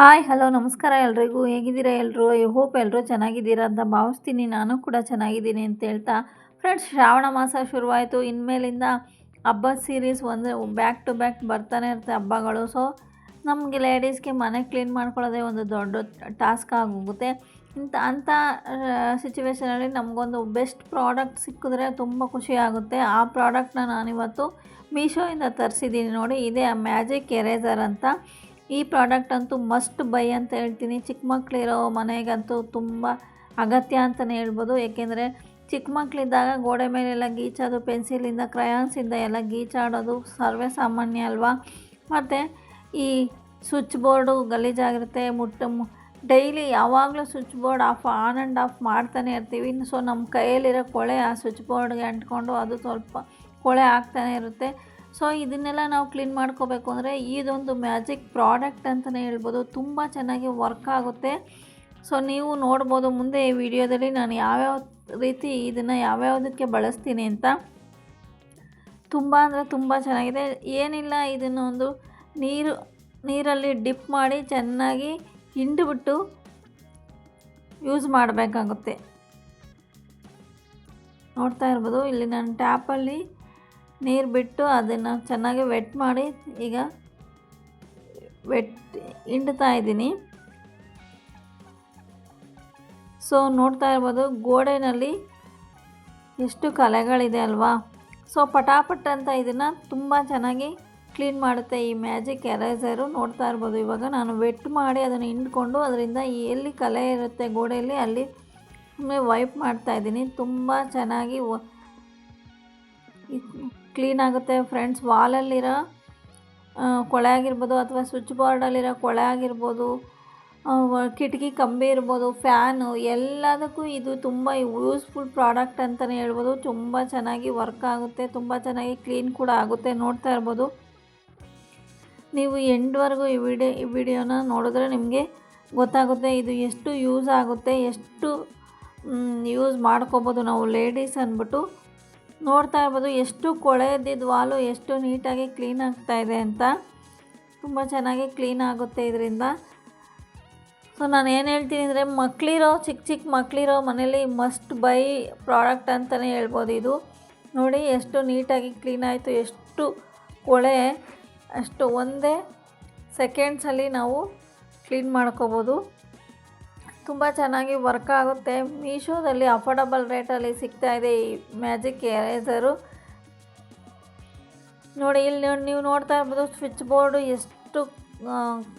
Hi hello ನಮಸ್ಕಾರ ಎಲ್ರಿಗೂ. ಹೇಗಿದ್ದೀರಾ ಎಲ್ಲರೂ? ಐ ಹೋಪ್ ಎಲ್ಲರೂ ಚೆನ್ನಾಗಿದ್ದೀರಾ ಅಂತ ಭಾವಿಸ್ತೀನಿ. ನಾನು ಕೂಡ ಚೆನ್ನಾಗಿದ್ದೀನಿ ಅಂತ ಹೇಳ್ತಾ ಫ್ರೆಂಡ್ಸ್, ಶ್ರಾವಣ ಮಾಸ ಶುರುವಾಯಿತು. ಇನ್ಮೇಲಿಂದ ಹಬ್ಬದ ಸೀರೀಸ್ ಒಂದು ಬ್ಯಾಕ್ ಟು ಬ್ಯಾಕ್ ಬರ್ತಾನೆ ಇರುತ್ತೆ ಹಬ್ಬಗಳು. ಸೊ ನಮಗೆ ಲೇಡೀಸ್ಗೆ ಮನೆ ಕ್ಲೀನ್ ಮಾಡ್ಕೊಳ್ಳೋದೇ ಒಂದು ದೊಡ್ಡ ಟಾಸ್ಕ್ ಆಗೋಗುತ್ತೆ. ಅಂಥ ಸಿಚುವೇಷನಲ್ಲಿ ನಮಗೊಂದು ಬೆಸ್ಟ್ ಪ್ರಾಡಕ್ಟ್ ಸಿಕ್ಕಿದ್ರೆ ತುಂಬ ಖುಷಿ ಆಗುತ್ತೆ. ಆ ಪ್ರಾಡಕ್ಟ್ನ ನಾನಿವತ್ತು ಮೀಶೋಯಿಂದ ತರಿಸಿದ್ದೀನಿ ನೋಡಿ. ಇದೇ ಆ ಮ್ಯಾಜಿಕ್ ಎರೇಸರ್ ಅಂತ. ಈ ಪ್ರಾಡಕ್ಟ್ ಅಂತೂ ಮಸ್ಟ್ ಬೈ ಅಂತ ಹೇಳ್ತೀನಿ. ಚಿಕ್ಕ ಮಕ್ಕಳಿರೋ ಮನೆಗಂತೂ ತುಂಬ ಅಗತ್ಯ ಅಂತಲೇ ಹೇಳ್ಬೋದು. ಏಕೆಂದರೆ ಚಿಕ್ಕ ಮಕ್ಕಳಿದ್ದಾಗ ಗೋಡೆ ಮೇಲೆಲ್ಲ ಗೀಚೋದು, ಪೆನ್ಸಿಲಿಂದ ಕ್ರಯಾನ್ಸಿಂದ ಎಲ್ಲ ಗೀಚಾಡೋದು ಸರ್ವೇ ಸಾಮಾನ್ಯ ಅಲ್ವಾ. ಮತ್ತು ಈ ಸ್ವಿಚ್ ಬೋರ್ಡು ಗಲೀಜಾಗಿರುತ್ತೆ. ಡೈಲಿ ಯಾವಾಗಲೂ switch board on and of ಮಾಡ್ತಾನೆ ಇರ್ತೀವಿ. ಸೊ ನಮ್ಮ ಕೈಯಲ್ಲಿರೋ ಕೊಳೆ ಆ ಸ್ವಿಚ್ ಬೋರ್ಡ್ಗೆ ಅಂಟ್ಕೊಂಡು ಅದು ಸ್ವಲ್ಪ ಕೊಳೆ ಆಗ್ತಾನೆ ಇರುತ್ತೆ. ಸೊ ಇದನ್ನೆಲ್ಲ ನಾವು ಕ್ಲೀನ್ ಮಾಡ್ಕೋಬೇಕು ಅಂದರೆ ಇದೊಂದು ಮ್ಯಾಜಿಕ್ ಪ್ರಾಡಕ್ಟ್ ಅಂತಲೇ ಹೇಳ್ಬೋದು. ತುಂಬ ಚೆನ್ನಾಗಿ ವರ್ಕ್ ಆಗುತ್ತೆ. ಸೊ ನೀವು ನೋಡ್ಬೋದು ಮುಂದೆ ಈ ವಿಡಿಯೋದಲ್ಲಿ ನಾನು ಯಾವ್ಯಾವ ರೀತಿ ಇದನ್ನು ಯಾವ್ಯಾವುದಕ್ಕೆ ಬಳಸ್ತೀನಿ ಅಂತ. ತುಂಬ ಅಂದರೆ ತುಂಬ ಚೆನ್ನಾಗಿದೆ. ಏನಿಲ್ಲ, ಇದನ್ನು ಒಂದು ನೀರಲ್ಲಿ ಡಿಪ್ ಮಾಡಿ ಚೆನ್ನಾಗಿ ಹಿಂಡಿಬಿಟ್ಟು ಯೂಸ್ ಮಾಡಬೇಕಾಗುತ್ತೆ. ನೋಡ್ತಾ ಇರ್ಬೋದು, ಇಲ್ಲಿ ನಾನು ಟ್ಯಾಪಲ್ಲಿ ನೀರು ಬಿಟ್ಟು ಅದನ್ನು ಚೆನ್ನಾಗಿ ವೆಟ್ ಮಾಡಿ ಈಗ ಹಿಂಡ್ತಾ ಇದ್ದೀನಿ. ಸೊ ನೋಡ್ತಾ ಇರ್ಬೋದು ಗೋಡೆಯಲ್ಲಿ ಎಷ್ಟು ಕಲೆಗಳಿದೆ ಅಲ್ವಾ. ಸೊ ಪಟಾಪಟ್ ಅಂತ ಇದನ್ನು ತುಂಬ ಚೆನ್ನಾಗಿ ಕ್ಲೀನ್ ಮಾಡುತ್ತೆ ಈ ಮ್ಯಾಜಿಕ್ ಎರೇಸರು. ನೋಡ್ತಾ ಇರ್ಬೋದು, ಇವಾಗ ನಾನು ವೆಟ್ ಮಾಡಿ ಅದನ್ನು ಹಿಂಡ್ಕೊಂಡು ಅದರಿಂದ ಎಲ್ಲಿ ಕಲೆ ಇರುತ್ತೆ ಗೋಡೆಯಲ್ಲಿ ಅಲ್ಲಿ ಸುಮ್ಮನೆ ವೈಪ್ ಮಾಡ್ತಾಯಿದ್ದೀನಿ. ತುಂಬ ಚೆನ್ನಾಗಿ ಕ್ಲೀನ್ ಆಗುತ್ತೆ ಫ್ರೆಂಡ್ಸ್. ವಾಲಲ್ಲಿರೋ ಕೊಳೆ ಆಗಿರ್ಬೋದು ಅಥವಾ ಸ್ವಿಚ್ ಬೋರ್ಡಲ್ಲಿರೋ ಕೊಳೆ ಆಗಿರ್ಬೋದು, ಕಿಟಕಿ ಕಂಬಿ ಇರ್ಬೋದು, ಫ್ಯಾನು, ಎಲ್ಲದಕ್ಕೂ ಇದು ತುಂಬ ಯೂಸ್ಫುಲ್ ಪ್ರಾಡಕ್ಟ್ ಅಂತಲೇ ಹೇಳ್ಬೋದು. ತುಂಬ ಚೆನ್ನಾಗಿ ವರ್ಕ್ ಆಗುತ್ತೆ, ತುಂಬ ಚೆನ್ನಾಗಿ ಕ್ಲೀನ್ ಕೂಡ ಆಗುತ್ತೆ. ನೋಡ್ತಾ ಇರ್ಬೋದು ನೀವು ಎಂಡ್ವರೆಗೂ ಈ ವಿಡಿಯೋನ ನೋಡಿದ್ರೆ ನಿಮಗೆ ಗೊತ್ತಾಗುತ್ತೆ ಇದು ಎಷ್ಟು ಯೂಸ್ ಆಗುತ್ತೆ, ಎಷ್ಟು ಯೂಸ್ ಮಾಡ್ಕೋಬೋದು ನಾವು ಲೇಡೀಸ್ ಅಂದ್ಬಿಟ್ಟು. ನೋಡ್ತಾ ಇರ್ಬೋದು ಎಷ್ಟು ಕೊಳೆ ಇದ್ದಿದ್ದು ವಾಲು ಎಷ್ಟು ನೀಟಾಗಿ ಕ್ಲೀನ್ ಆಗ್ತಾಯಿದೆ ಅಂತ. ತುಂಬ ಚೆನ್ನಾಗಿ ಕ್ಲೀನ್ ಆಗುತ್ತೆ ಇದರಿಂದ. ಸೊ ನಾನು ಏನು ಹೇಳ್ತೀನಿ ಅಂದರೆ ಚಿಕ್ಕ ಚಿಕ್ಕ ಮಕ್ಕಳಿರೋ ಮನೇಲಿ ಮಸ್ಟ್ ಬೈ ಪ್ರಾಡಕ್ಟ್ ಅಂತಲೇ ಹೇಳ್ಬೋದು ಇದು. ನೋಡಿ ಎಷ್ಟು ನೀಟಾಗಿ ಕ್ಲೀನ್ ಆಯಿತು, ಎಷ್ಟು ಕೊಳೆ ಅಷ್ಟು ಒಂದೇ ಸೆಕೆಂಡ್ಸಲ್ಲಿ ನಾವು ಕ್ಲೀನ್ ಮಾಡ್ಕೋಬೋದು. ತುಂಬ ಚೆನ್ನಾಗಿ ವರ್ಕ್ ಆಗುತ್ತೆ. ಮೀಶೋದಲ್ಲಿ ಅಫೋರ್ಡಬಲ್ ರೇಟಲ್ಲಿ ಸಿಗ್ತಾಯಿದೆ ಈ ಮ್ಯಾಜಿಕ್ ಎರೇಸರು. ನೋಡಿ ಇಲ್ಲಿ ನೀವು ನೋಡ್ತಾ ಇರ್ಬೋದು ಸ್ವಿಚ್ ಬೋರ್ಡು ಎಷ್ಟು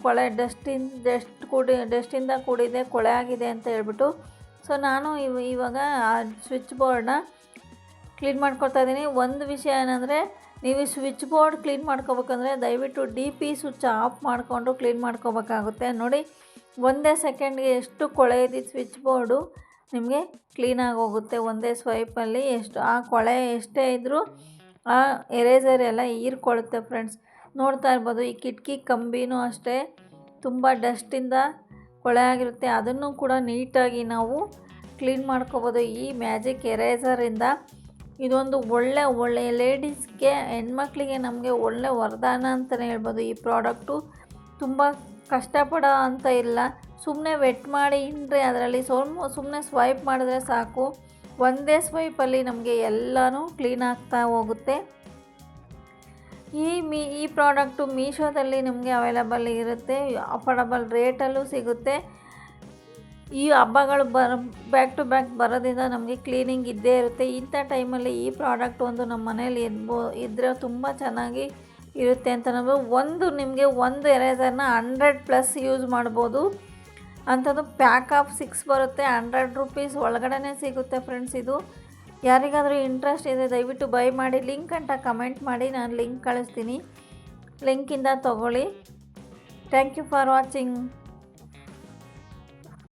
ಕೊಳೆ ಡಸ್ಟಿಂದ ಕೂಡಿದೆ, ಕೊಳೆ ಆಗಿದೆ ಅಂತ ಹೇಳ್ಬಿಟ್ಟು. ಸೊ ನಾನು ಇವಾಗ ಆ ಸ್ವಿಚ್ ಬೋರ್ಡನ್ನ ಕ್ಲೀನ್ ಮಾಡ್ಕೊಳ್ತಾ ಇದ್ದೀನಿ. ಒಂದು ವಿಷಯ ಏನಂದರೆ, ನೀವು ಸ್ವಿಚ್ ಬೋರ್ಡ್ ಕ್ಲೀನ್ ಮಾಡ್ಕೋಬೇಕಂದ್ರೆ ದಯವಿಟ್ಟು DP ಸ್ವಿಚ್ ಆಫ್ ಮಾಡಿಕೊಂಡು ಕ್ಲೀನ್ ಮಾಡ್ಕೋಬೇಕಾಗುತ್ತೆ. ನೋಡಿ ಒಂದೇ ಸೆಕೆಂಡ್ಗೆ ಎಷ್ಟು ಕೊಳೆ ಇದ್ದಿದ್ದು ಸ್ವಿಚ್ ಬೋರ್ಡು ನಿಮಗೆ ಕ್ಲೀನಾಗಿ ಹೋಗುತ್ತೆ ಒಂದೇ ಸ್ವೈಪಲ್ಲಿ. ಆ ಕೊಳೆ ಎಷ್ಟೇ ಇದ್ದರೂ ಆ ಎರೇಸರ್ ಎಲ್ಲ ಹೀರ್ಕೊಳ್ಳುತ್ತೆ ಫ್ರೆಂಡ್ಸ್. ನೋಡ್ತಾ ಇರ್ಬೋದು ಈ ಕಿಟಕಿ ಕಂಬಿನೂ ಅಷ್ಟೇ ತುಂಬ ಡಸ್ಟಿಂದ ಕೊಳೆ ಆಗಿರುತ್ತೆ, ಅದನ್ನು ಕೂಡ ನೀಟಾಗಿ ನಾವು ಕ್ಲೀನ್ ಮಾಡ್ಕೋಬೋದು ಈ ಮ್ಯಾಜಿಕ್ ಎರೇಸರಿಂದ. ಇದೊಂದು ಒಳ್ಳೆ ಲೇಡೀಸ್ಗೆ, ಹೆಣ್ಮಕ್ಳಿಗೆ ನಮಗೆ ಒಳ್ಳೆ ವರದಾನ ಅಂತಲೇ ಹೇಳ್ಬೋದು ಈ ಪ್ರಾಡಕ್ಟು. ತುಂಬ ಕಷ್ಟಪಡೋ ಅಂತ ಇಲ್ಲ, ಸುಮ್ಮನೆ ವೆಟ್ ಮಾಡಿ ಹಿಂಡ್ರೆ ಅದರಲ್ಲಿ ಸುಮ್ಮನೆ ಸ್ವೈಪ್ ಮಾಡಿದ್ರೆ ಸಾಕು. ಒಂದೇ ಸ್ವೈಪಲ್ಲಿ ನಮಗೆ ಎಲ್ಲನೂ ಕ್ಲೀನ್ ಆಗ್ತಾ ಹೋಗುತ್ತೆ. ಈ ಪ್ರಾಡಕ್ಟು ಮೀಶೋದಲ್ಲಿ ನಿಮಗೆ ಅವೈಲಬಲ್ ಇರುತ್ತೆ, ಅಫೋರ್ಡಬಲ್ ರೇಟಲ್ಲೂ ಸಿಗುತ್ತೆ. ಈ ಹಬ್ಬಗಳು ಬ್ಯಾಕ್ ಟು ಬ್ಯಾಕ್ ಬರೋದ್ರಿಂದ ನಮಗೆ ಕ್ಲೀನಿಂಗ್ ಇದ್ದೇ ಇರುತ್ತೆ. ಇಂಥ ಟೈಮಲ್ಲಿ ಈ ಪ್ರಾಡಕ್ಟ್ ಒಂದು ನಮ್ಮ ಮನೇಲಿ ಇದ್ದರೆ ತುಂಬ ಚೆನ್ನಾಗಿ ಇರುತ್ತೆ ಅಂತ ನಿಮಗೆ ಒಂದು ಎರೇಸರ್ನ 100+ ಯೂಸ್ ಮಾಡ್ಬೋದು. ಅಂಥದ್ದು ಪ್ಯಾಕ್ ಆಫ್ 6 ಬರುತ್ತೆ, 100 ರೂಪೀಸ್ ಒಳಗಡೆ ಸಿಗುತ್ತೆ ಫ್ರೆಂಡ್ಸ್. ಇದು ಯಾರಿಗಾದರೂ ಇಂಟ್ರೆಸ್ಟ್ ಇದೆ ದಯವಿಟ್ಟು ಬೈ ಮಾಡಿ. ಲಿಂಕ್ ಅಂತ ಕಮೆಂಟ್ ಮಾಡಿ, ನಾನು ಲಿಂಕ್ ಕಳಿಸ್ತೀನಿ, ಲಿಂಕಿಂದ ತೊಗೊಳ್ಳಿ. Thank you for watching.